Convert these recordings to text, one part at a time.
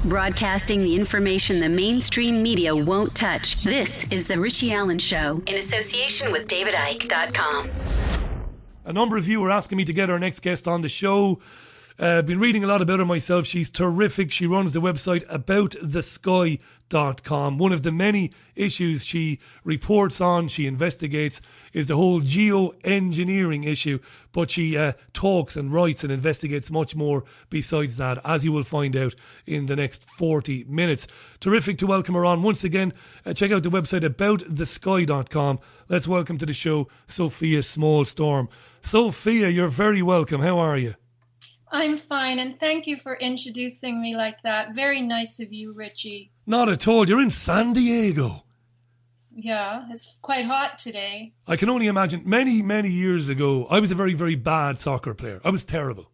Broadcasting the information the mainstream media won't touch. This is The Richie Allen Show in association with DavidIke.com. A number of you are asking me to get our next guest on the show. I've been reading a lot about her myself. She's terrific. She runs the website aboutthesky.com. One of the many issues she reports on, she investigates, is the whole geoengineering issue. But she talks and writes and investigates much more besides that, as you will find out in the next 40 minutes. Terrific to welcome her on. Once again, check out the website aboutthesky.com. Let's welcome to the show Sofia Smallstorm. Sofia, you're very welcome. How are you? I'm fine, and thank you for introducing me like that. Very nice of you, Richie. Not at all. You're in San Diego. Yeah, it's quite hot today. I can only imagine. Many, many years ago, I was a very, very bad soccer player. I was terrible.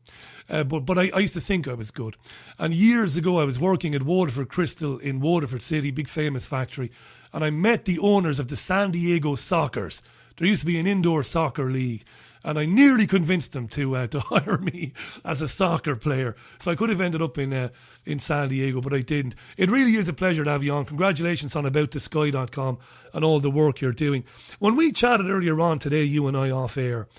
But I used to think I was good. And years ago, I was working at Waterford Crystal in Waterford City, big famous factory. And I met the owners of the San Diego Soccers. There used to be an indoor soccer league. And I nearly convinced them to hire me as a soccer player. So I could have ended up in San Diego, but I didn't. It really is a pleasure to have you on. Congratulations on aboutthesky.com and all the work you're doing. When we chatted earlier on today, you and I off air,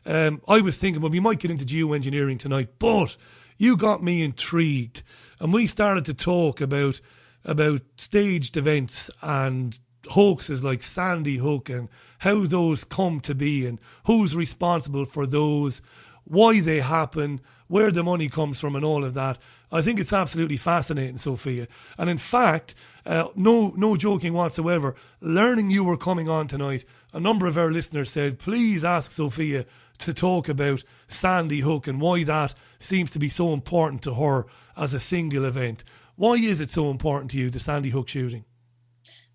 I was thinking, well, we might get into geoengineering tonight, but you got me intrigued. And we started to talk about staged events and hoaxes like Sandy Hook and how those come to be and who's responsible for those, why they happen, where the money comes from and all of that. I think it's absolutely fascinating, Sofia. And in fact, no joking whatsoever, learning you were coming on tonight, a number of our listeners said, please ask Sofia to talk about Sandy Hook and why that seems to be so important to her as a single event. Why is it so important to you, the Sandy Hook shooting?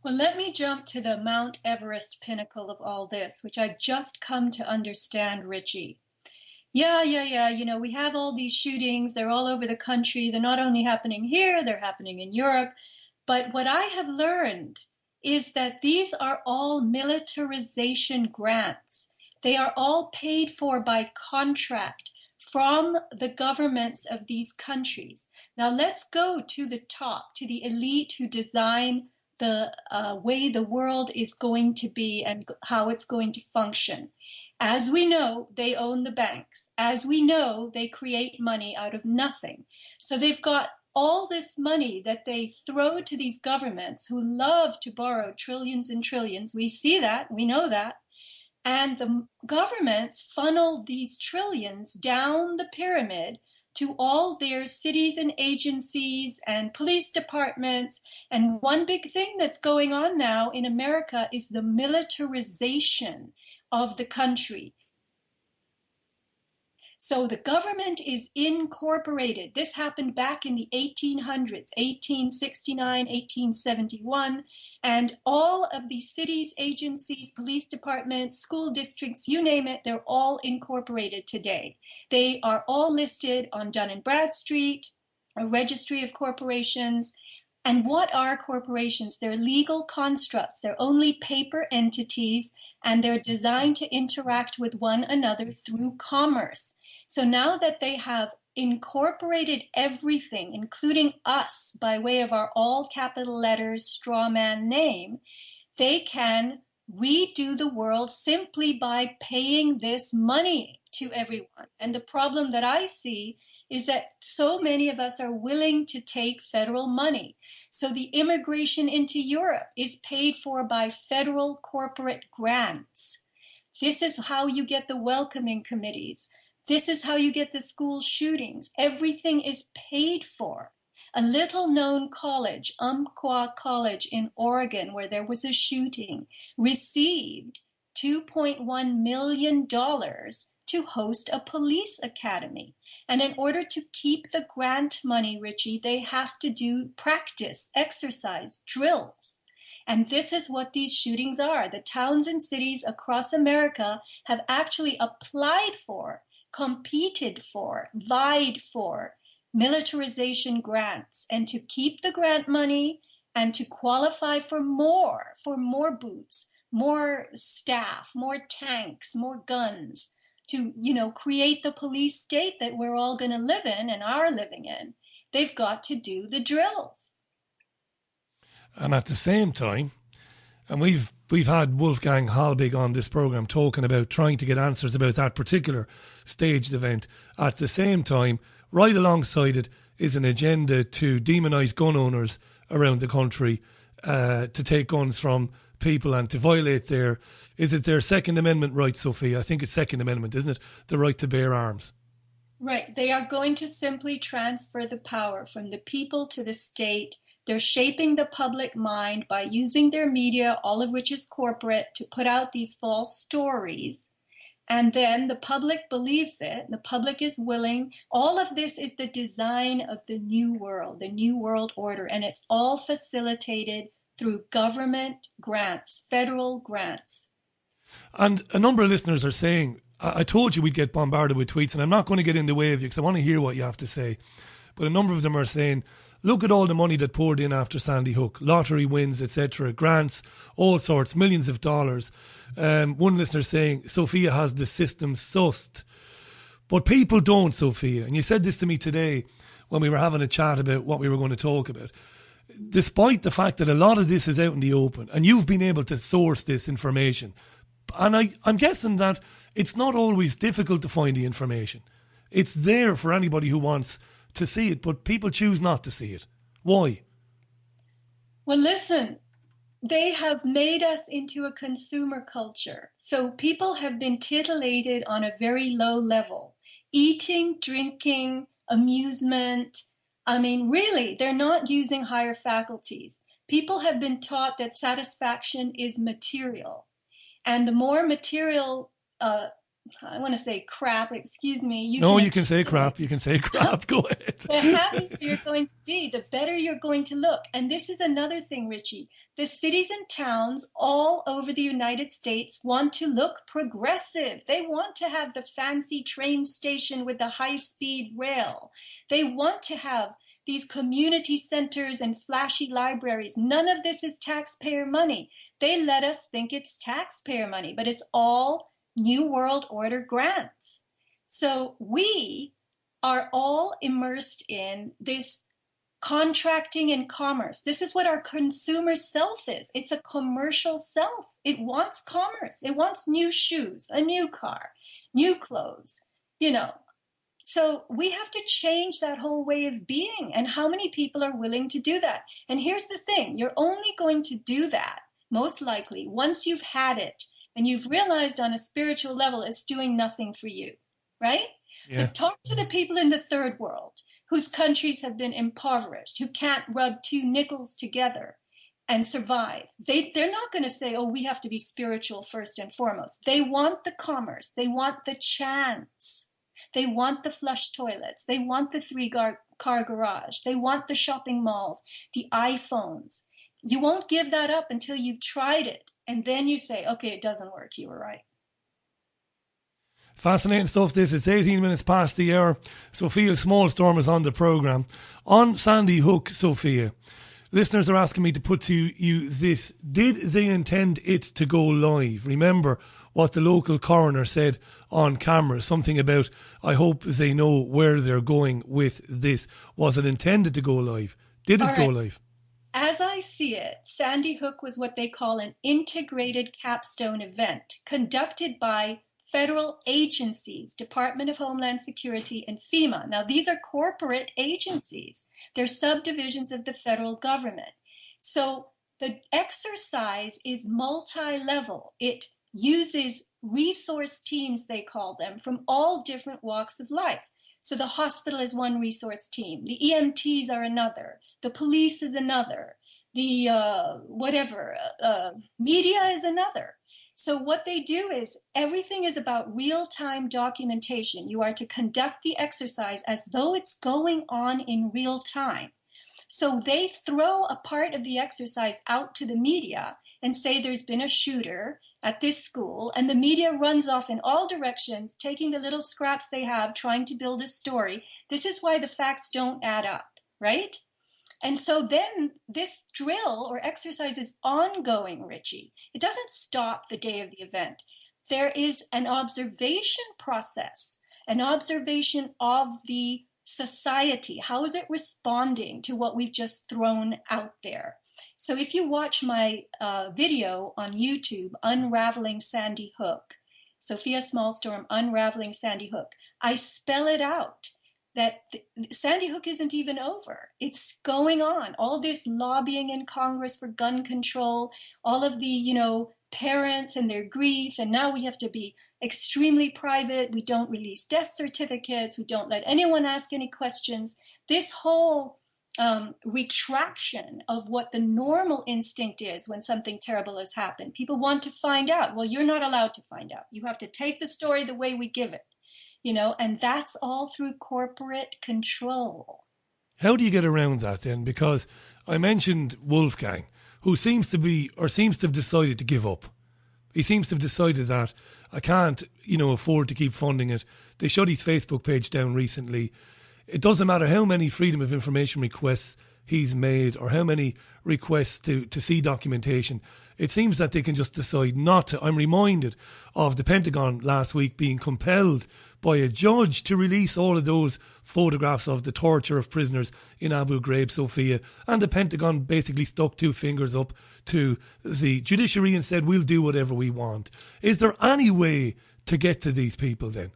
Well, let me jump to the Mount Everest pinnacle of all this, which I've just come to understand, Richie. Yeah. You know, we have all these shootings. They're all over the country. They're not only happening here, they're happening in Europe. But what I have learned is that these are all militarization grants. They are all paid for by contract from the governments of these countries. Now, let's go to the top, to the elite who design the way the world is going to be and how it's going to function. As we know, they own the banks. As we know, they create money out of nothing. So they've got all this money that they throw to these governments who love to borrow trillions and trillions. We see that, we know that. And the governments funnel these trillions down the pyramid to all their cities and agencies and police departments. And one big thing that's going on now in America is the militarization of the country. So the government is incorporated. This happened back in the 1800s, 1869, 1871, and all of the cities, agencies, police departments, school districts, you name it, they're all incorporated today. They are all listed on Dun & Bradstreet, a registry of corporations. And what are corporations? They're legal constructs. They're only paper entities, and they're designed to interact with one another through commerce. So now that they have incorporated everything, including us, by way of our all capital letters straw man name, they can redo the world simply by paying this money to everyone. And the problem that I see is that so many of us are willing to take federal money. So the immigration into Europe is paid for by federal corporate grants. This is how you get the welcoming committees. This is how you get the school shootings. Everything is paid for. A little-known college, Umpqua College in Oregon, where there was a shooting, received $2.1 million to host a police academy. And in order to keep the grant money, Richie, they have to do practice, exercise, drills. And this is what these shootings are. The towns and cities across America have actually applied for, competed for, vied for militarization grants, and to keep the grant money and to qualify for more boots, more staff, more tanks, more guns, to, create the police state that we're all going to live in and are living in. They've got to do the drills. And at the same time, and we've had Wolfgang Halbig on this programme talking about trying to get answers about that particular staged event. At the same time, right alongside it is an agenda to demonise gun owners around the country, to take guns from people and to violate their Second Amendment rights, Sofia? I think it's Second Amendment, isn't it? The right to bear arms. Right. They are going to simply transfer the power from the people to the state. They're shaping the public mind by using their media, all of which is corporate, to put out these false stories. And then the public believes it. The public is willing. All of this is the design of the new world order. And it's all facilitated through government grants, federal grants. And a number of listeners are saying, I told you we'd get bombarded with tweets, and I'm not going to get in the way of you because I want to hear what you have to say. But a number of them are saying, look at all the money that poured in after Sandy Hook, lottery wins, etc., grants, all sorts, millions of dollars. One listener saying, Sofia has the system sussed. But people don't, Sofia. And you said this to me today when we were having a chat about what we were going to talk about. Despite the fact that a lot of this is out in the open, and you've been able to source this information, and I'm guessing that it's not always difficult to find the information. It's there for anybody who wants to see it, but people choose not to see it. Why? Well, listen, they have made us into a consumer culture. So people have been titillated on a very low level. Eating, drinking, amusement. I mean, really, they're not using higher faculties. People have been taught that satisfaction is material. And the more material, I want to say crap, excuse me. You can say crap. You can say crap. Go ahead. The happier you're going to be, the better you're going to look. And this is another thing, Richie. The cities and towns all over the United States want to look progressive. They want to have the fancy train station with the high-speed rail. They want to have these community centers and flashy libraries. None of this is taxpayer money. They let us think it's taxpayer money, but it's all New World Order grants. So we are all immersed in this contracting and commerce. This is what our consumer self is. It's a commercial self. It wants commerce. It wants new shoes, a new car, new clothes, So we have to change that whole way of being. And how many people are willing to do that? And here's the thing. You're only going to do that, most likely, once you've had it and you've realized on a spiritual level it's doing nothing for you, right? Yeah. But talk to the people in the third world whose countries have been impoverished, who can't rub two nickels together and survive. They're not going to say, oh, we have to be spiritual first and foremost. They want the commerce. They want the chance. They want the flush toilets. They want the three-car garage. They want the shopping malls, the iPhones. You won't give that up until you've tried it. And then you say, okay, it doesn't work. You were right. Fascinating stuff this. It's 18 minutes past the hour. Sofia Smallstorm is on the programme. On Sandy Hook, Sofia, listeners are asking me to put to you this. Did they intend it to go live? Remember what the local coroner said on camera, something about, I hope they know where they're going with this. Was it intended to go live? Did it go live? As I see it, Sandy Hook was what they call an integrated capstone event conducted by federal agencies, Department of Homeland Security and FEMA. Now, these are corporate agencies. They're subdivisions of the federal government. So the exercise is multi-level. It uses resource teams, they call them, from all different walks of life. So the hospital is one resource team. The EMTs are another. The police is another. The media is another. So what they do is everything is about real-time documentation. You are to conduct the exercise as though it's going on in real time. So they throw a part of the exercise out to the media and say there's been a shooter at this school, and the media runs off in all directions, taking the little scraps they have, trying to build a story. This is why the facts don't add up, right? And so then this drill or exercise is ongoing, Richie. It doesn't stop the day of the event. There is an observation process, an observation of the society, how is it responding to what we've just thrown out there? So if you watch my video on YouTube, Unraveling Sandy Hook, Sofia Smallstorm, Unraveling Sandy Hook, I spell it out that Sandy Hook isn't even over. It's going on. All this lobbying in Congress for gun control, all of the, parents and their grief, and now we have to be extremely private. We don't release death certificates. We don't let anyone ask any questions. This whole retraction of what the normal instinct is when something terrible has happened. People want to find out. Well, you're not allowed to find out. You have to take the story the way we give it, and that's all through corporate control. How do you get around that then? Because I mentioned Wolfgang, who seems to have decided to give up. He seems to have decided that I can't, afford to keep funding it. They shut his Facebook page down recently. It doesn't matter how many freedom of information requests he's made or how many requests to see documentation. It seems that they can just decide not to. I'm reminded of the Pentagon last week being compelled by a judge to release all of those photographs of the torture of prisoners in Abu Ghraib, Sofia, and the Pentagon basically stuck two fingers up to the judiciary and said, we'll do whatever we want. Is there any way to get to these people then?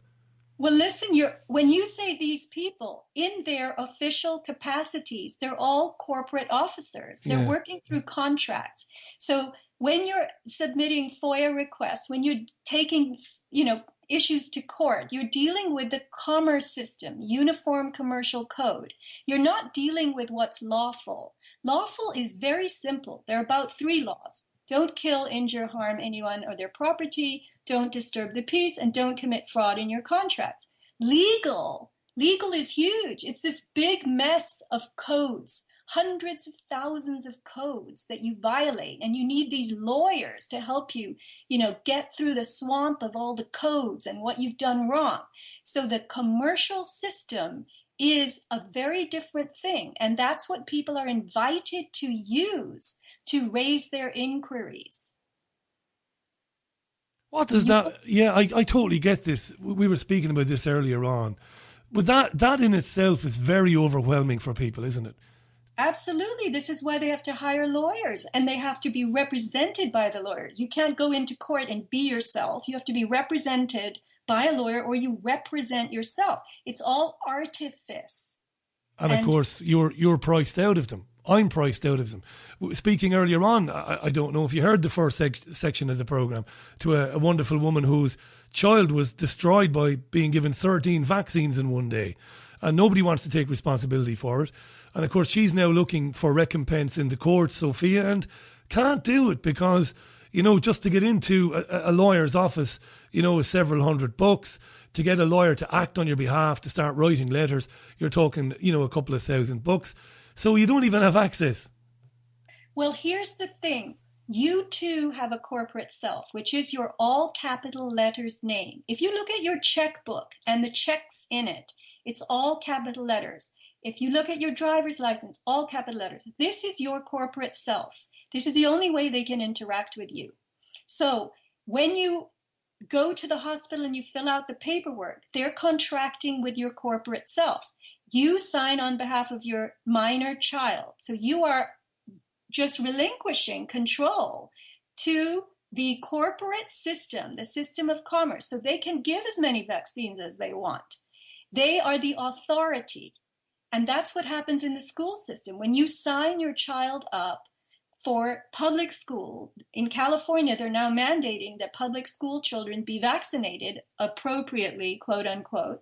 Well, listen, when you say these people, in their official capacities, they're all corporate officers. They're working through contracts. So when you're submitting FOIA requests, when you're taking, issues to court, you're dealing with the commerce system, Uniform Commercial Code. You're not dealing with what's lawful. Lawful is very simple. There are about 3 laws. Don't kill, injure, harm anyone or their property. Don't disturb the peace, and don't commit fraud in your contracts. Legal is huge. It's this big mess of codes, hundreds of thousands of codes that you violate, and you need these lawyers to help you, get through the swamp of all the codes and what you've done wrong. So the commercial system is a very different thing, and that's what people are invited to use to raise their inquiries. What does that... Yeah, I totally get this. We were speaking about this earlier on. But that in itself is very overwhelming for people, isn't it? Absolutely. This is why they have to hire lawyers, and they have to be represented by the lawyers. You can't go into court and be yourself. You have to be represented by a lawyer, or you represent yourself. It's all artifice. And of course, you're priced out of them. I'm priced out of them. Speaking earlier on, I don't know if you heard the first section of the programme, to a wonderful woman whose child was destroyed by being given 13 vaccines in one day. And nobody wants to take responsibility for it. And of course, she's now looking for recompense in the courts, Sofia, and can't do it because, just to get into a lawyer's office, is several $100. To get a lawyer to act on your behalf, to start writing letters, you're talking, a couple of $1,000. So you don't even have access. Well, here's the thing. You too have a corporate self, which is your all capital letters name. If you look at your checkbook and the checks in it, it's all capital letters. If you look at your driver's license, all capital letters. This is your corporate self. This is the only way they can interact with you. So when you go to the hospital and you fill out the paperwork, they're contracting with your corporate self. You sign on behalf of your minor child. So you are just relinquishing control to the corporate system, the system of commerce, so they can give as many vaccines as they want. They are the authority. And that's what happens in the school system. When you sign your child up for public school, in California, they're now mandating that public school children be vaccinated appropriately, quote unquote,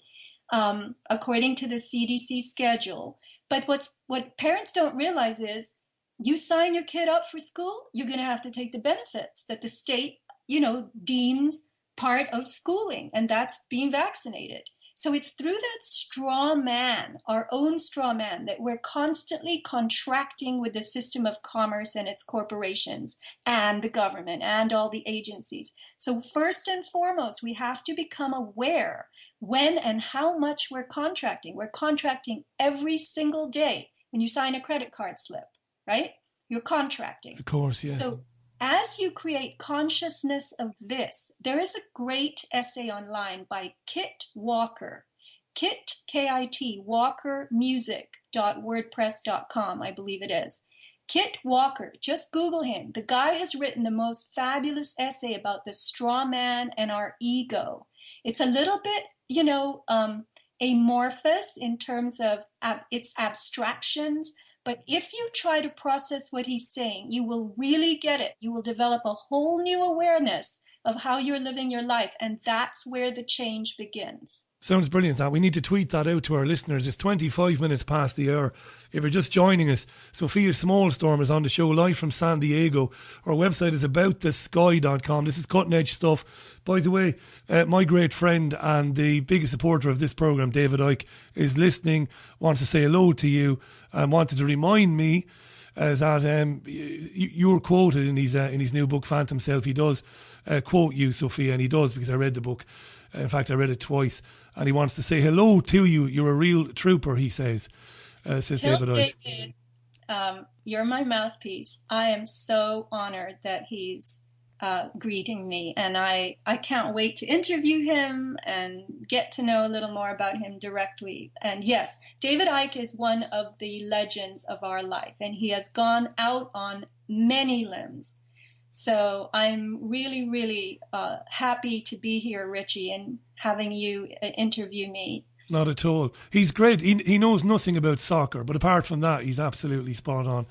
according to the CDC schedule. But what parents don't realize is you sign your kid up for school, you're going to have to take the benefits that the state, deems part of schooling, and that's being vaccinated. So it's through that straw man, our own straw man, that we're constantly contracting with the system of commerce and its corporations and the government and all the agencies. So first and foremost, we have to become aware when and how much we're contracting. We're contracting every single day when you sign a credit card slip, right? You're contracting. Of course, yeah. So as you create consciousness of this, there is a great essay online by Kit Walker, Kit, K-I-T, walkermusic.wordpress.com, I believe it is. Kit Walker, just Google him. The guy has written the most fabulous essay about the straw man and our ego. It's a little bit, amorphous in terms of its abstractions, but if you try to process what he's saying, you will really get it. You will develop a whole new awareness of how you're living your life, and that's where the change begins. Sounds brilliant, that. We need to tweet that out to our listeners. It's 25 minutes past the hour. If you're just joining us, Sofia Smallstorm is on the show live from San Diego. Our website is aboutthesky.com. This is cutting edge stuff. By the way, my great friend and the biggest supporter of this programme, David Icke, is listening, wants to say hello to you, and wanted to remind me that you were quoted in his new book, Phantom Self. He does quote you, Sofia, and he does, because I read the book. In fact, I read it twice. And he wants to say hello to you. You're a real trooper, he says David Icke. David, you're my mouthpiece. I am so honored that he's greeting me. And I can't wait to interview him and get to know a little more about him directly. And yes, David Icke is one of the legends of our life. And he has gone out on many limbs. So I'm really, really happy to be here, Richie, and having you interview me. Not at all. He's great. He knows nothing about soccer, but apart from that, he's absolutely spot on.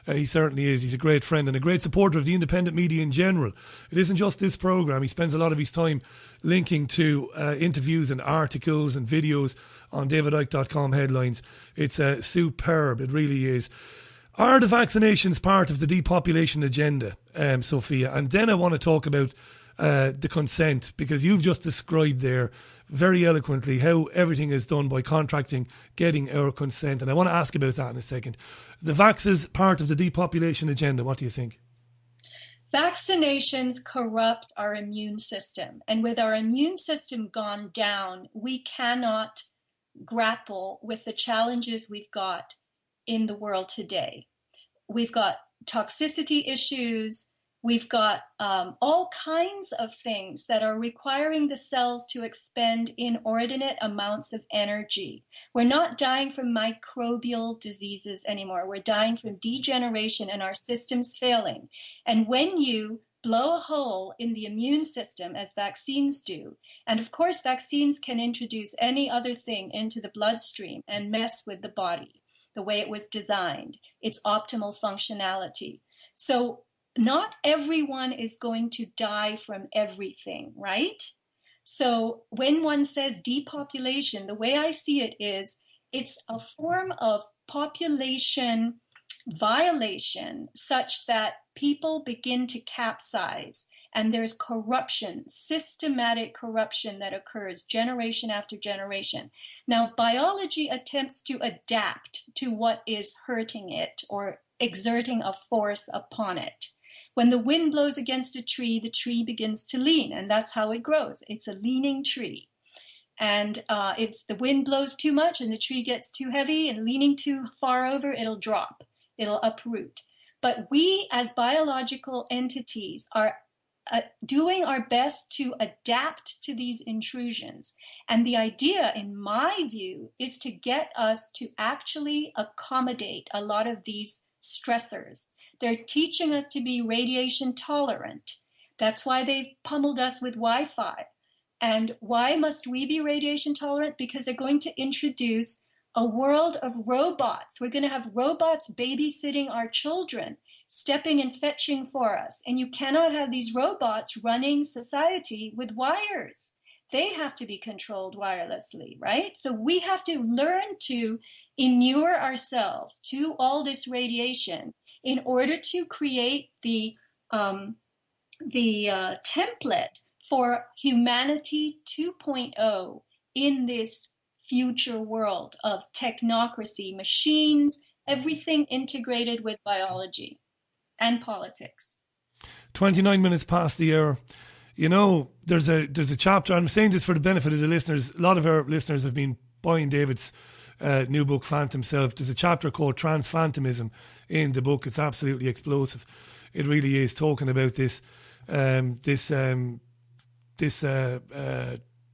He certainly is. He's a great friend and a great supporter of the independent media in general. It isn't just this programme. He spends a lot of his time linking to interviews and articles and videos on davidicke.com headlines. It's superb. It really is. Are the vaccinations part of the depopulation agenda, Sofia? And then I want to talk about the consent, because you've just described there very eloquently how everything is done by contracting, getting our consent. And I want to ask about that in a second. The vax is part of the depopulation agenda. What do you think? Vaccinations corrupt our immune system. And with our immune system gone down, we cannot grapple with the challenges we've got in the world today. We've got toxicity issues. We've got all kinds of things that are requiring the cells to expend inordinate amounts of energy. We're not dying from microbial diseases anymore. We're dying from degeneration and our systems failing. And when you blow a hole in the immune system, as vaccines do, and of course vaccines can introduce any other thing into the bloodstream and mess with the body, the way it was designed, its optimal functionality. So not everyone is going to die from everything, right? So when one says depopulation, the way I see it is it's a form of population violation such that people begin to capsize and there's corruption, systematic corruption that occurs generation after generation. Now, biology attempts to adapt to what is hurting it or exerting a force upon it. When the wind blows against a tree, the tree begins to lean, and that's how it grows. It's a leaning tree. And if the wind blows too much and the tree gets too heavy and leaning too far over, it'll drop, it'll uproot. But we as biological entities are doing our best to adapt to these intrusions. And the idea, in my view, is to get us to actually accommodate a lot of these stressors. They're teaching us to be radiation tolerant. That's why they've pummeled us with Wi-Fi. And why must we be radiation tolerant? Because they're going to introduce a world of robots. We're going to have robots babysitting our children, stepping and fetching for us. And you cannot have these robots running society with wires. They have to be controlled wirelessly, right? So we have to learn to inure ourselves to all this radiation in order to create the template for humanity 2.0 in this future world of technocracy, machines, everything integrated with biology and politics. 29 minutes past the hour. You know, there's a chapter, I'm saying this for the benefit of the listeners. A lot of our listeners have been buying David's new book, Phantom Self. There's a chapter called Transphantomism in the book. It's absolutely explosive. It really is, talking about this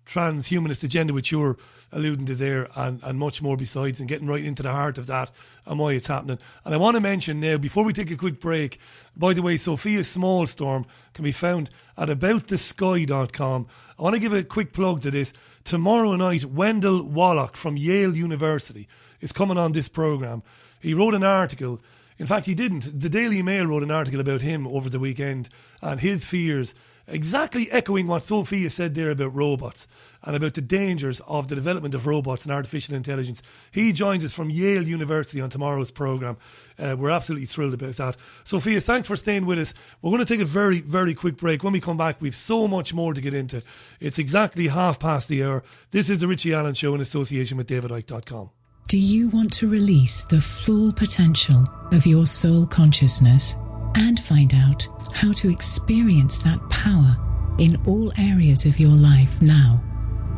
transhumanist agenda, which you're alluding to there, and much more besides, and getting right into the heart of that and why it's happening. And I want to mention now, before we take a quick break, by the way, Sofia's Smallstorm can be found at aboutthesky.com. I want to give a quick plug to this. Tomorrow night, Wendell Wallach from Yale University is coming on this programme. He wrote an article. In fact, he didn't. The Daily Mail wrote an article about him over the weekend and his fears, exactly echoing what Sofia said there about robots and about the dangers of the development of robots and artificial intelligence. He joins us from Yale University on tomorrow's programme. We're absolutely thrilled about that. Sofia, thanks for staying with us. We're going to take a very, very quick break. When we come back, we've so much more to get into. It's exactly hour. This is the Richie Allen Show in association with DavidIke.com. Do you want to release the full potential of your soul consciousness and find out how to experience that power in all areas of your life now?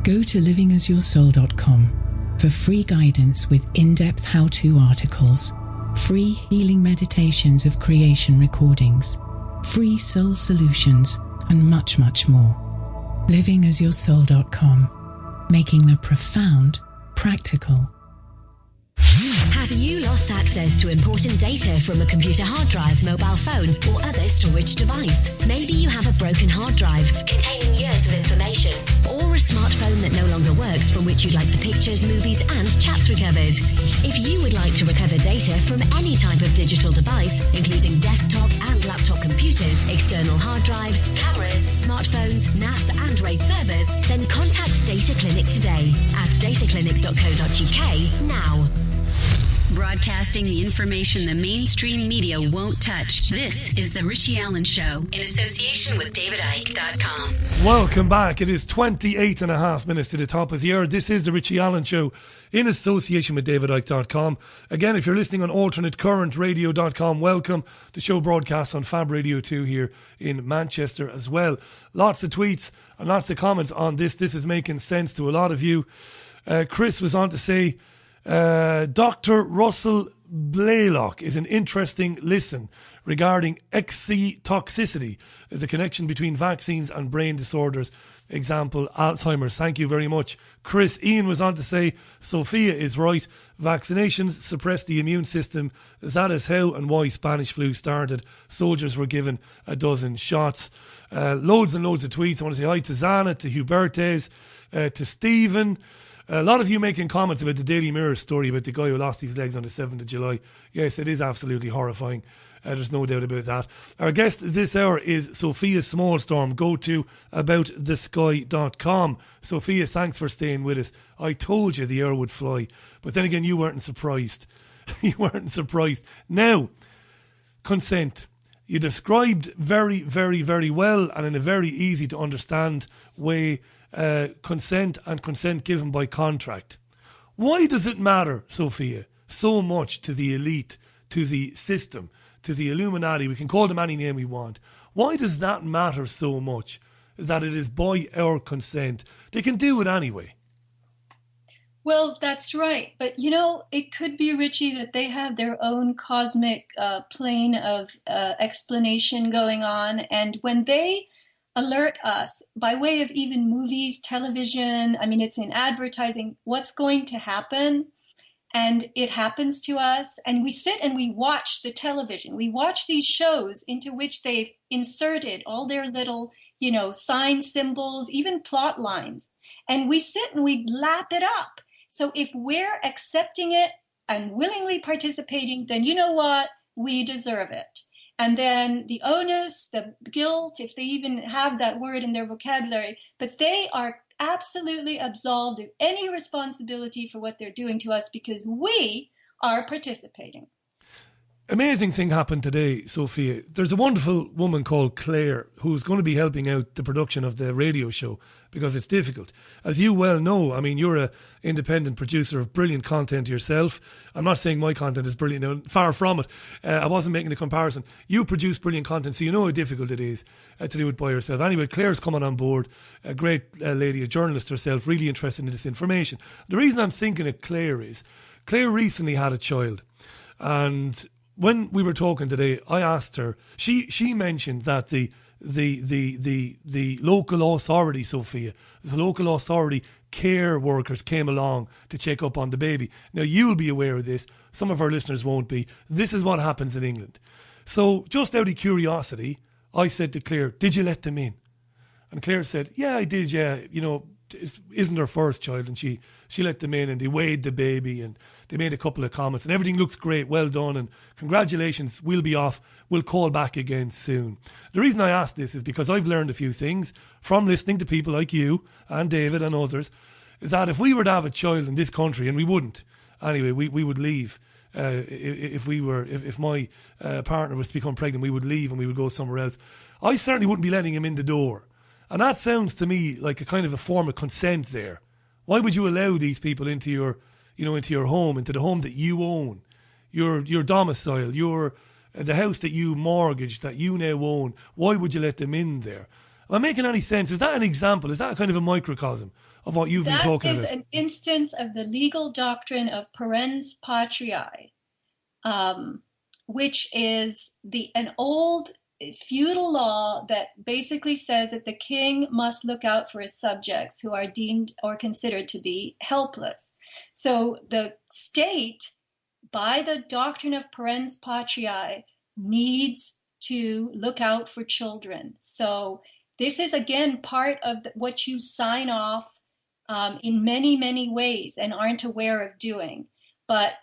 Go to livingasyoursoul.com for free guidance with in-depth how-to articles, free healing meditations of creation recordings, free soul solutions, and much, much more. livingasyoursoul.com, making the profound practical. Have you lost access to important data from a computer hard drive, mobile phone, or other storage device? Maybe you have a broken hard drive containing years of information, or a smartphone that no longer works from which you'd like the pictures, movies, and chats recovered. If you would like to recover data from any type of digital device, including desktop and laptop computers, external hard drives, cameras, smartphones, NAS, and RAID servers, then contact Data Clinic today at dataclinic.co.uk now. Broadcasting the information the mainstream media won't touch. This is The Richie Allen Show in association with DavidIke.com. Welcome back. It is 28 and a half minutes to the top of the hour. This is The Richie Allen Show in association with DavidIke.com. Again, if you're listening on alternatecurrentradio.com, welcome. The show broadcasts on Fab Radio 2 here in Manchester as well. Lots of tweets and lots of comments on this. This is making sense to a lot of you. Chris was on to say, Dr. Russell Blaylock is an interesting listen regarding toxicity as a connection between vaccines and brain disorders, example Alzheimer's. Thank you very much, Chris. Ian was on to say Sofia is right, vaccinations suppress the immune system. That is how and why Spanish flu started. Soldiers were given a dozen shots. Loads and loads of tweets. I want to say hi to Zana, to Hubertes, to Stephen. A lot of you making comments about the Daily Mirror story about the guy who lost his legs on the 7th of July. Yes, it is absolutely horrifying. There's no doubt about that. Our guest this hour is Sofia Smallstorm. Go to aboutthesky.com. Sofia, thanks for staying with us. I told you the hour would fly. But then again, you weren't surprised. You weren't surprised. Now, consent. You described very, very, very well and in a very easy to understand way consent and consent given by contract. Why does it matter, Sofia, so much to the elite, to the system, to the Illuminati? We can call them any name we want. Why does that matter so much? Is that it is by our consent. They can do it anyway. Well, that's right. But, it could be, Richie, that they have their own cosmic plane of explanation going on. And when they alert us by way of even movies, television, it's in advertising, what's going to happen. And it happens to us. And we sit and we watch the television. We watch these shows into which they've inserted all their little, sign symbols, even plot lines. And we sit and we lap it up. So if we're accepting it and willingly participating, then you know what? We deserve it. And then the onus, the guilt, if they even have that word in their vocabulary, but they are absolutely absolved of any responsibility for what they're doing to us because we are participating. Amazing thing happened today, Sofia. There's a wonderful woman called Claire who's going to be helping out the production of the radio show because it's difficult. As you well know, you're an independent producer of brilliant content yourself. I'm not saying my content is brilliant, no, far from it. I wasn't making a comparison. You produce brilliant content, so you know how difficult it is to do it by yourself. Anyway, Claire's coming on board, a great lady, a journalist herself, really interested in this information. The reason I'm thinking of Claire is Claire recently had a child, and when we were talking today, I asked her. She mentioned that the local authority, Sofia, the local authority care workers came along to check up on the baby. Now, you'll be aware of this. Some of our listeners won't be. This is what happens in England. So, just out of curiosity, I said to Claire, did you let them in? And Claire said, yeah, I did, yeah. You know, it isn't her first child. And she let them in and they weighed the baby and they made a couple of comments. And everything looks great, well done. And congratulations, we'll be off. We'll call back again soon. The reason I ask this is because I've learned a few things from listening to people like you and David and others, is that if we were to have a child in this country, and we wouldn't, anyway, we would leave. If my partner was to become pregnant, we would leave and we would go somewhere else. I certainly wouldn't be letting him in the door. And that sounds to me like a kind of a form of consent there. Why would you allow these people into your home, into the home that you own, your domicile, the house that you mortgaged, that you now own? Why would you let them in there? Am I making any sense? Is that an example? Is that a kind of a microcosm of what you've been talking about? That is an instance of the legal doctrine of parens patriae, which is an old feudal law that basically says that the king must look out for his subjects who are deemed or considered to be helpless. So the state, by the doctrine of parens patriae, needs to look out for children. So this is, again, part of what you sign off in many, many ways and aren't aware of doing. But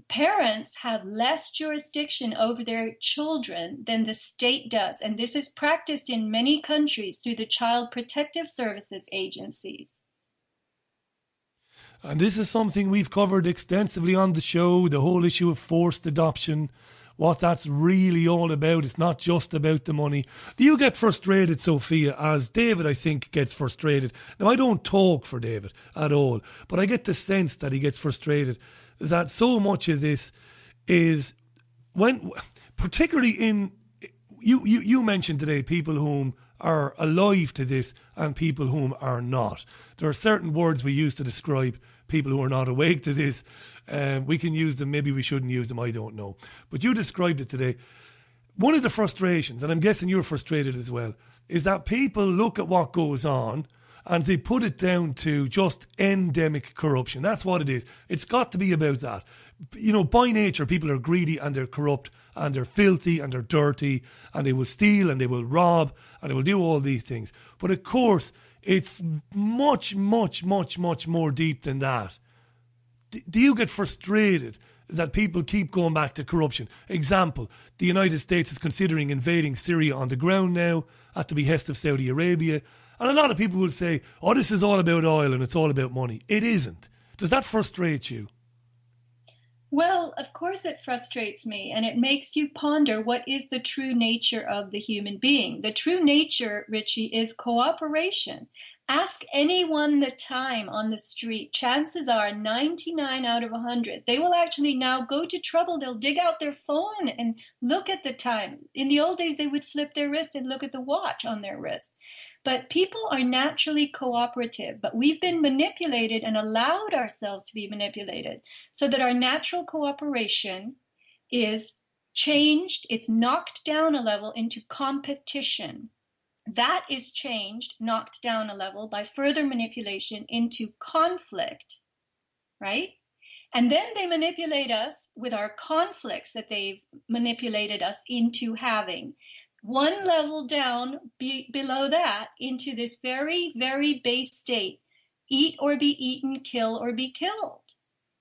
parents have less jurisdiction over their children than the state does. And this is practiced in many countries through the Child Protective Services agencies. And this is something we've covered extensively on the show, the whole issue of forced adoption, what that's really all about. It's not just about the money. Do you get frustrated, Sofia, as David, I think, gets frustrated? Now, I don't talk for David at all, but I get the sense that he gets frustrated, that so much of this is when, particularly in, you mentioned today people whom are alive to this and people whom are not. There are certain words we use to describe people who are not awake to this. We can use them, maybe we shouldn't use them, I don't know. But you described it today. One of the frustrations, and I'm guessing you're frustrated as well, is that people look at what goes on and they put it down to just endemic corruption. That's what it is. It's got to be about that. You know, by nature, people are greedy and they're corrupt and they're filthy and they're dirty and they will steal and they will rob and they will do all these things. But of course, it's much, much, much, much more deep than that. Do you get frustrated that people keep going back to corruption? Example, the United States is considering invading Syria on the ground now at the behest of Saudi Arabia. And a lot of people will say, oh, this is all about oil and it's all about money. It isn't. Does that frustrate you? Well, of course it frustrates me, and it makes you ponder what is the true nature of the human being. The true nature, Richie, is cooperation. Ask anyone the time on the street. Chances are 99 out of 100, they will actually now go to trouble. They'll dig out their phone and look at the time. In the old days, they would flip their wrist and look at the watch on their wrist. But people are naturally cooperative, but we've been manipulated and allowed ourselves to be manipulated so that our natural cooperation is changed. It's knocked down a level into competition. That is changed, knocked down a level by further manipulation into conflict, right? And then they manipulate us with our conflicts that they've manipulated us into having. One level down below that into this very, very base state. Eat or be eaten, kill or be killed.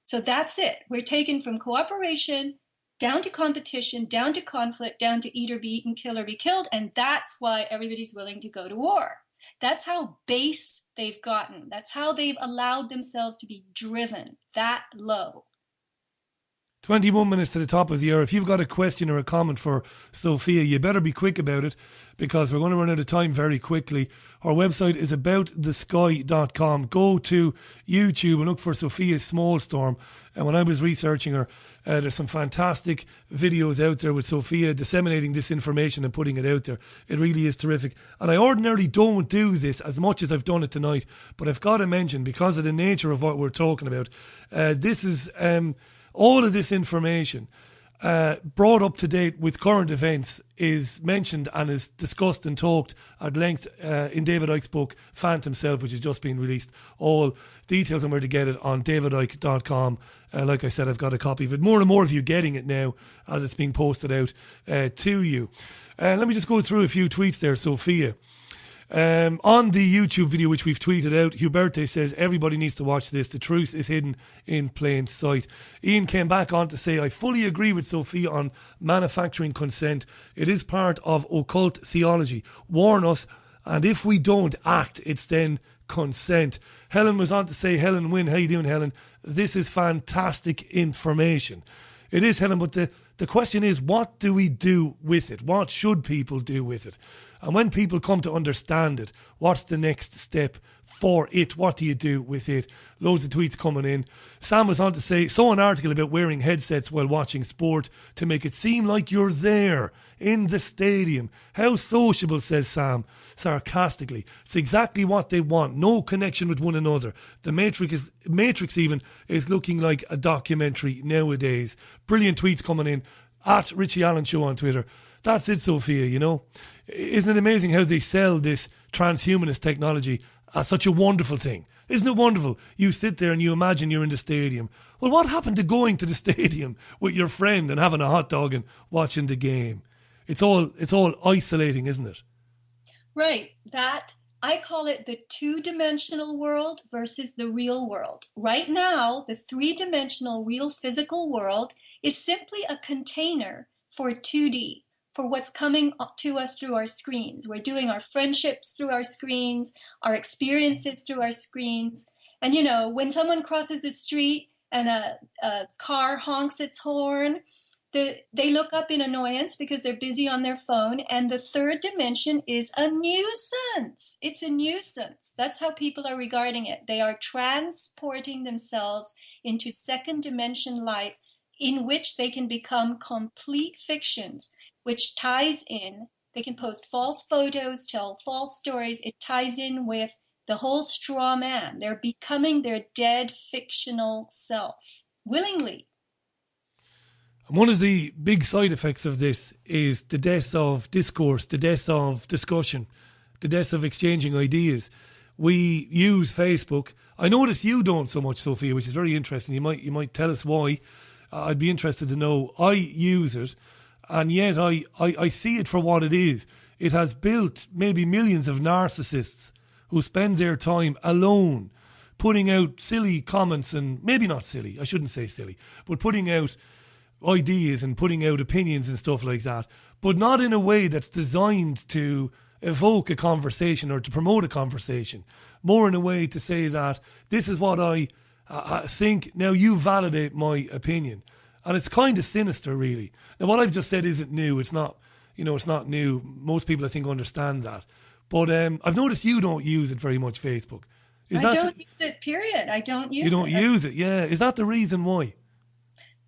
So that's it. We're taken from cooperation down to competition, down to conflict, down to eat or be eaten, kill or be killed. And that's why everybody's willing to go to war. That's how base they've gotten. That's how they've allowed themselves to be driven that low. 21 minutes to the top of the hour. If you've got a question or a comment for Sofia, you better be quick about it because we're going to run out of time very quickly. Our website is aboutthesky.com. Go to YouTube and look for Sofia Smallstorm. And when I was researching her, there's some fantastic videos out there with Sofia disseminating this information and putting it out there. It really is terrific. And I ordinarily don't do this as much as I've done it tonight, but I've got to mention, because of the nature of what we're talking about, this is... all of this information brought up to date with current events, is mentioned and is discussed and talked at length in David Icke's book, Phantom Self, which has just been released. All details on where to get it on davidicke.com. Like I said, I've got a copy of it. More and more of you getting it now as it's being posted out to you. Let me just go through a few tweets there, Sofia. On the YouTube video which we've tweeted out, Huberte says everybody needs to watch this. The truth is hidden in plain sight. Ian came back on to say, I fully agree with Sofia on manufacturing consent. It is part of occult theology. Warn us, and if we don't act, it's then consent. Helen was on to say, Helen Wynn, how you doing, Helen? This is fantastic information. It is, Helen, but the question is, what do we do with it? What should people do with it? And when people come to understand it, what's the next step for it? What do you do with it? Loads of tweets coming in. Sam was on to say, saw an article about wearing headsets while watching sport to make it seem like you're there in the stadium. How sociable, says Sam, sarcastically. It's exactly what they want. No connection with one another. The Matrix even is looking like a documentary nowadays. Brilliant tweets coming in at Richie Allen Show on Twitter. That's it, Sofia, you know. Isn't it amazing how they sell this transhumanist technology as such a wonderful thing? Isn't it wonderful? You sit there and you imagine you're in the stadium. Well, what happened to going to the stadium with your friend and having a hot dog and watching the game? It's all isolating, isn't it? Right. That, I call it the two-dimensional world versus the real world. Right now, the three-dimensional real physical world is simply a container for 2D, for what's coming up to us through our screens. We're doing our friendships through our screens, our experiences through our screens. And, you know, when someone crosses the street and a car honks its horn, they look up in annoyance because they're busy on their phone. And the third dimension is a nuisance. It's a nuisance. That's how people are regarding it. They are transporting themselves into second dimension life in which they can become complete fictions, which ties in. They can post false photos, tell false stories. It ties in with the whole straw man. They're becoming their dead fictional self willingly. And one of the big side effects of this is the death of discourse, the death of discussion, the death of exchanging ideas. We use Facebook. I notice you don't so much, Sofia, which is very interesting. You might tell us why. I'd be interested to know. I use it, and yet I see it for what it is. It has built maybe millions of narcissists who spend their time alone, putting out silly comments, and maybe not silly, I shouldn't say silly, but putting out ideas and putting out opinions and stuff like that, but not in a way that's designed to evoke a conversation or to promote a conversation. More in a way to say that this is what I think, now you validate my opinion. And it's kind of sinister, really. Now, what I've just said isn't new. It's not, it's not new. Most people, I think, understand that. But I've noticed you don't use it very much, Facebook. I don't use it, period. I don't use it. You don't use it, yeah. Is that the reason why?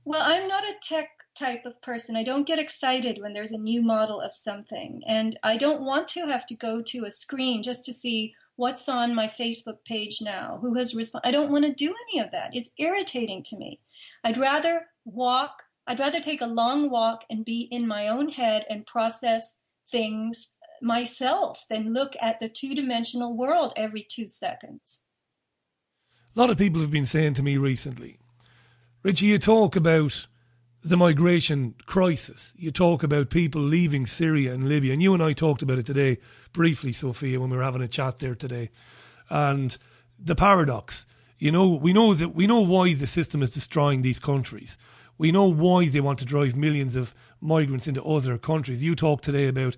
Well, I'm not a tech type of person. I don't get excited when there's a new model of something. And I don't want to have to go to a screen just to see what's on my Facebook page now, who has responded. I don't want to do any of that. It's irritating to me. I'd rather take a long walk and be in my own head and process things myself than look at the two-dimensional world every 2 seconds. A lot of people have been saying to me recently, Richie, you talk about the migration crisis. You talk about people leaving Syria and Libya. And you and I talked about it today, briefly, Sofia, when we were having a chat there today. And the paradox. We know why the system is destroying these countries. We know why they want to drive millions of migrants into other countries. You talked today about,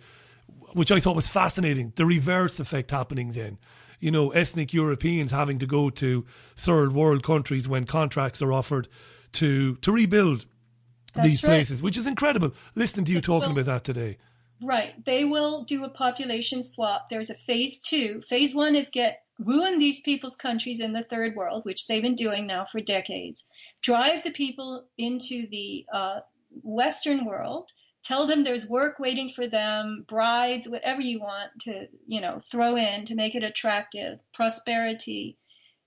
which I thought was fascinating, the reverse effect happening then. Ethnic Europeans having to go to third world countries when contracts are offered to rebuild these places, which is incredible. Listening to you talking about that today. Right. They will do a population swap. There's a phase 2. Phase 1 is ruin these people's countries in the third world, which they've been doing now for decades. Drive the people into the Western world. Tell them there's work waiting for them, brides, whatever you want to, throw in to make it attractive, prosperity.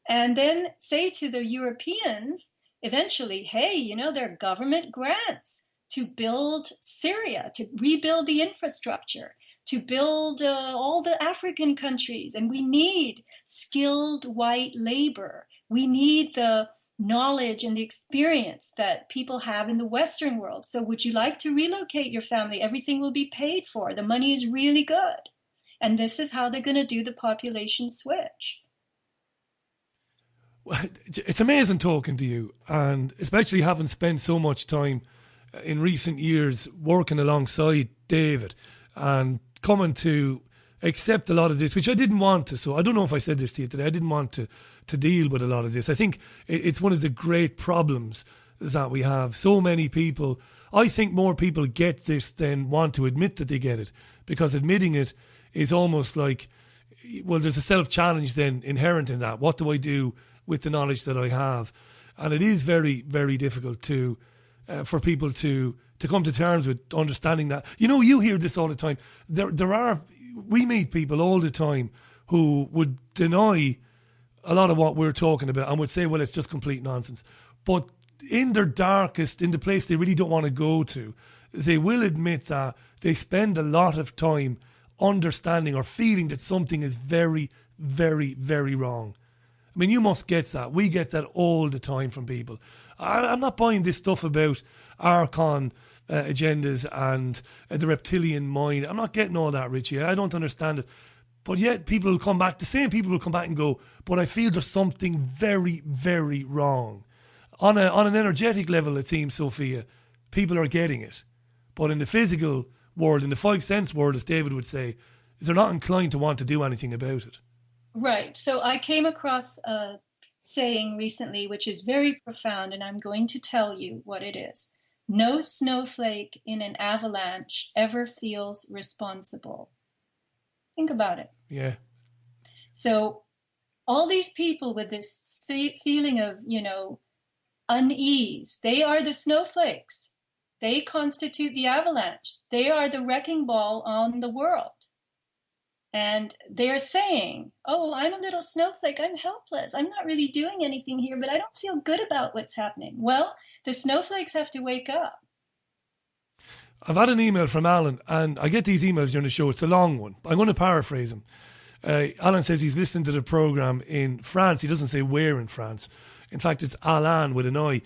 And then say to the Europeans, eventually, hey, there are government grants to build Syria, to rebuild the infrastructure, to build all the African countries. And we need skilled white labor. We need the knowledge and the experience that people have in the Western world. So would you like to relocate your family? Everything will be paid for. The money is really good. And this is how they're going to do the population switch. Well, it's amazing talking to you, and especially having spent so much time in recent years working alongside David and coming to accept a lot of this, which I didn't want to. So I don't know if I said this to you today. I didn't want to deal with a lot of this. I think it's one of the great problems that we have. So many people, I think more people get this than want to admit that they get it, because admitting it is almost like, well, there's a self-challenge then inherent in that. What do I do with the knowledge that I have? And it is very, very difficult to for people to come to terms with understanding that. You know, you hear this all the time. We meet people all the time who would deny a lot of what we're talking about and would say, well, it's just complete nonsense. But in their darkest, in the place they really don't want to go to, they will admit that they spend a lot of time understanding or feeling that something is very, very, very wrong. I mean, you must get that. We get that all the time from people. I'm not buying this stuff about Archon agendas and the reptilian mind. I'm not getting all that, Richie. I don't understand it. But yet people will come back, the same people will come back and go, but I feel there's something very, very wrong. On an energetic level, it seems, Sofia, people are getting it. But in the physical world, in the five sense world, as David would say, they're not inclined to want to do anything about it. Right. So I came across a saying recently, which is very profound, and I'm going to tell you what it is. No snowflake in an avalanche ever feels responsible. Think about it. Yeah. So all these people with this feeling of, unease, they are the snowflakes. They constitute the avalanche. They are the wrecking ball on the world. And they're saying, oh, I'm a little snowflake. I'm helpless. I'm not really doing anything here, but I don't feel good about what's happening. Well, the snowflakes have to wake up. I've had an email from Alan, and I get these emails during the show. It's a long one. I'm going to paraphrase him. Alan says he's listening to the programme in France. He doesn't say where in France. In fact, it's Alan with an I.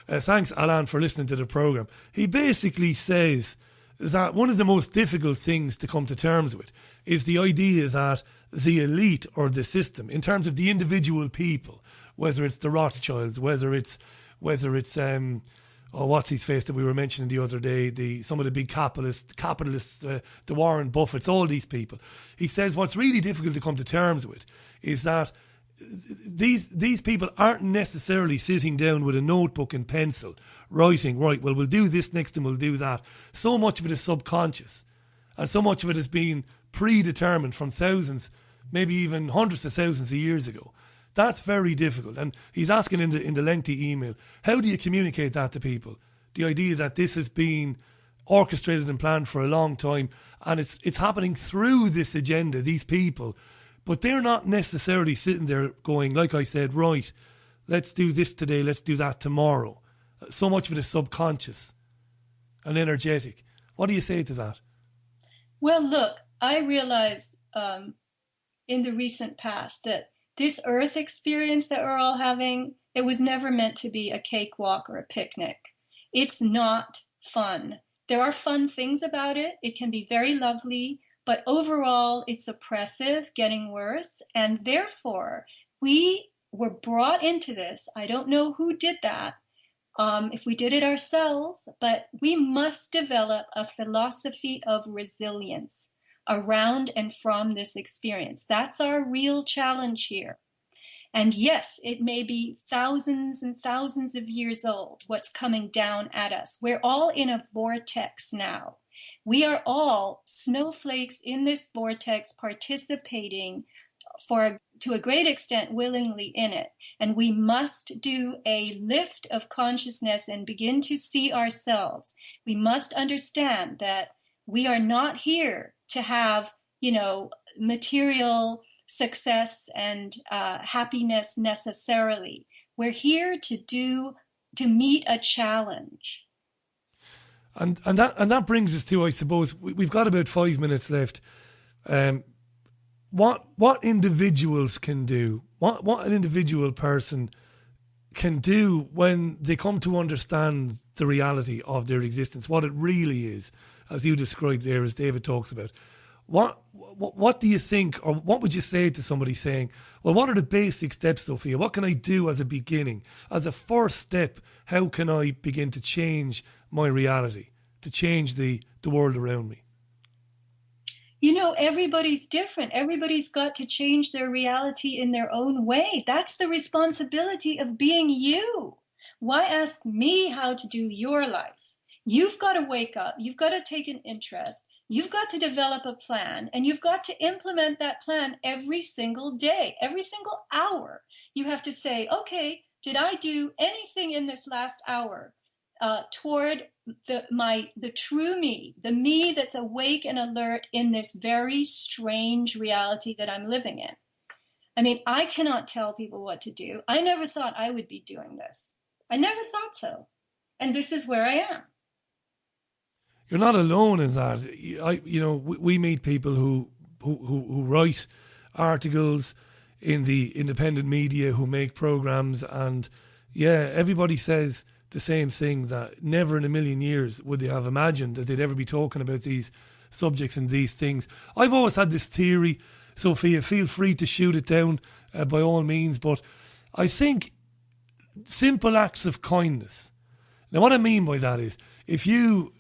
Thanks, Alan, for listening to the programme. He basically says that one of the most difficult things to come to terms with is the idea that the elite or the system, in terms of the individual people, whether it's the Rothschilds, whether it's what's his face that we were mentioning the other day, some of the big capitalists, the Warren Buffetts, all these people. He says what's really difficult to come to terms with is that these people aren't necessarily sitting down with a notebook and pencil writing, right, well, we'll do this next and we'll do that. So much of it is subconscious, and so much of it has been predetermined from thousands, maybe even hundreds of thousands of years ago. That's very difficult. And he's asking in the lengthy email, how do you communicate that to people? The idea that this has been orchestrated and planned for a long time, and it's happening through this agenda, these people, but they're not necessarily sitting there going, like I said, right, let's do this today, let's do that tomorrow. So much of it is subconscious and energetic. What do you say to that? Well, look, I realized in the recent past that this Earth experience that we're all having, it was never meant to be a cakewalk or a picnic. It's not fun. There are fun things about it. It can be very lovely, but overall it's oppressive, getting worse. And therefore, we were brought into this. I don't know who did that, if we did it ourselves, but we must develop a philosophy of resilience around and from this experience. That's our real challenge here. And yes, it may be thousands and thousands of years old, what's coming down at us. We're all in a vortex now. We are all snowflakes in this vortex, participating to a great extent willingly in it. And we must do a lift of consciousness and begin to see ourselves. We must understand that we are not here to have, material success and happiness necessarily. We're here to meet a challenge. And that brings us to, I suppose, we've got about 5 minutes left. What individuals can do, what an individual person can do when they come to understand the reality of their existence, what it really is, as you described there, as David talks about. What do you think, or what would you say to somebody saying, well, what are the basic steps, Sofia? What can I do as a beginning? As a first step, how can I begin to change my reality, to change the world around me? You know, everybody's different. Everybody's got to change their reality in their own way. That's the responsibility of being you. Why ask me how to do your life? You've got to wake up. You've got to take an interest. You've got to develop a plan, and you've got to implement that plan every single day, every single hour. You have to say, okay, did I do anything in this last hour toward the true me, the me that's awake and alert in this very strange reality that I'm living in? I mean, I cannot tell people what to do. I never thought I would be doing this. I never thought so. And this is where I am. You're not alone in that. We meet people who write articles in the independent media, who make programs, and everybody says the same thing, that never in a million years would they have imagined that they'd ever be talking about these subjects and these things. I've always had this theory, Sofia, feel free to shoot it down by all means, but I think simple acts of kindness. Now, what I mean by that is,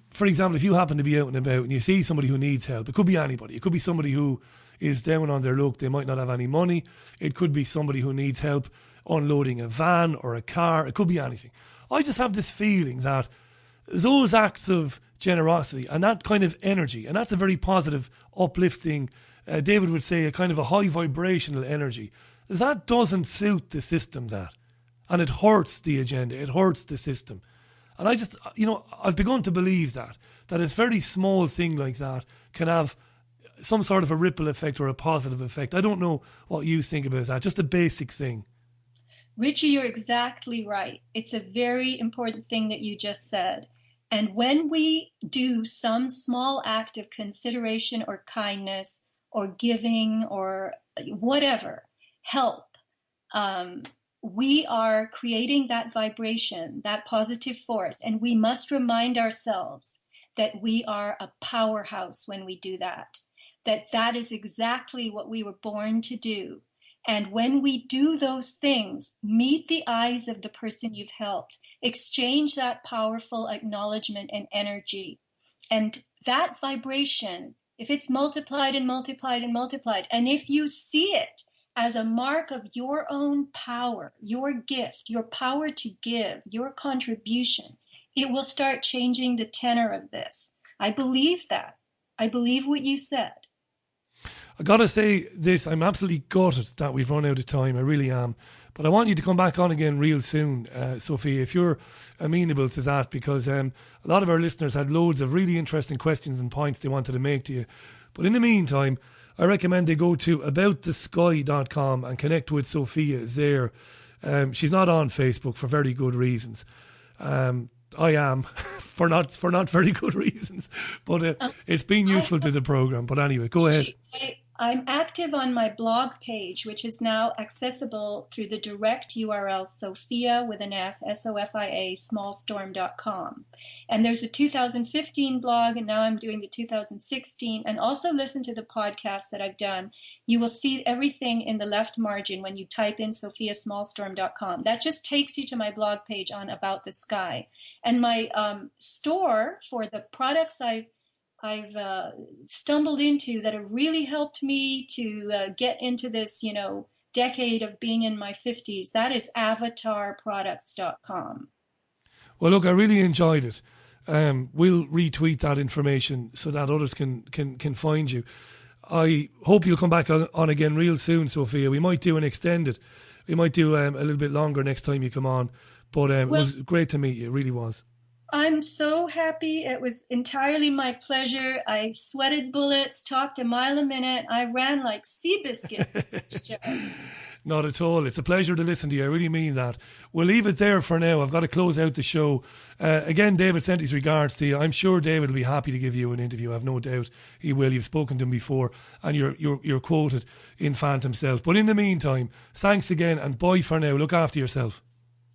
for example, if you happen to be out and about and you see somebody who needs help, it could be anybody. It could be somebody who is down on their luck. They might not have any money. It could be somebody who needs help unloading a van or a car. It could be anything. I just have this feeling that those acts of generosity and that kind of energy, and that's a very positive, uplifting, David would say a kind of a high vibrational energy, that doesn't suit the system, and it hurts the agenda, it hurts the system. And I just, I've begun to believe that a very small thing like that can have some sort of a ripple effect or a positive effect. I don't know what you think about that, just a basic thing. Richie, you're exactly right. It's a very important thing that you just said. And when we do some small act of consideration or kindness or giving or whatever, help, we are creating that vibration, that positive force. And we must remind ourselves that we are a powerhouse when we do that is exactly what we were born to do. And when we do those things, meet the eyes of the person you've helped, exchange that powerful acknowledgement and energy. And that vibration, if it's multiplied and multiplied and multiplied, and if you see it as a mark of your own power, your gift, your power to give, your contribution, it will start changing the tenor of this. I believe that. I believe what you said. I got to say this, I'm absolutely gutted that we've run out of time, I really am. But I want you to come back on again real soon, Sofia, if you're amenable to that, because a lot of our listeners had loads of really interesting questions and points they wanted to make to you. But in the meantime, I recommend they go to aboutthesky.com and connect with Sofia there. She's not on Facebook for very good reasons. I am for not very good reasons, but it's been useful to the program. But anyway, go ahead. I'm active on my blog page, which is now accessible through the direct URL Sofia with an F, Sofia, smallstorm.com. And there's a 2015 blog, and now I'm doing the 2016. And also listen to the podcast that I've done. You will see everything in the left margin when you type in sofiasmallstorm.com. That just takes you to my blog page on About the Sky. And my store for the products I've stumbled into that have really helped me to get into this, decade of being in my 50s. That is avatarproducts.com. Well, look, I really enjoyed it. We'll retweet that information so that others can find you. I hope you'll come back on again real soon, Sofia. We might do an extended. We might do a little bit longer next time you come on. But it was great to meet you. It really was. I'm so happy. It was entirely my pleasure. I sweated bullets, talked a mile a minute. I ran like Seabiscuit. Not at all. It's a pleasure to listen to you. I really mean that. We'll leave it there for now. I've got to close out the show. Again, David sent his regards to you. I'm sure David will be happy to give you an interview. I've no doubt he will. You've spoken to him before and you're quoted in Phantom Self. But in the meantime, thanks again and bye for now. Look after yourself.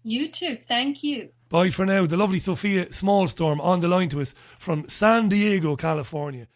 You too. Thank you. Bye for now. The lovely Sofia Smallstorm on the line to us from San Diego, California.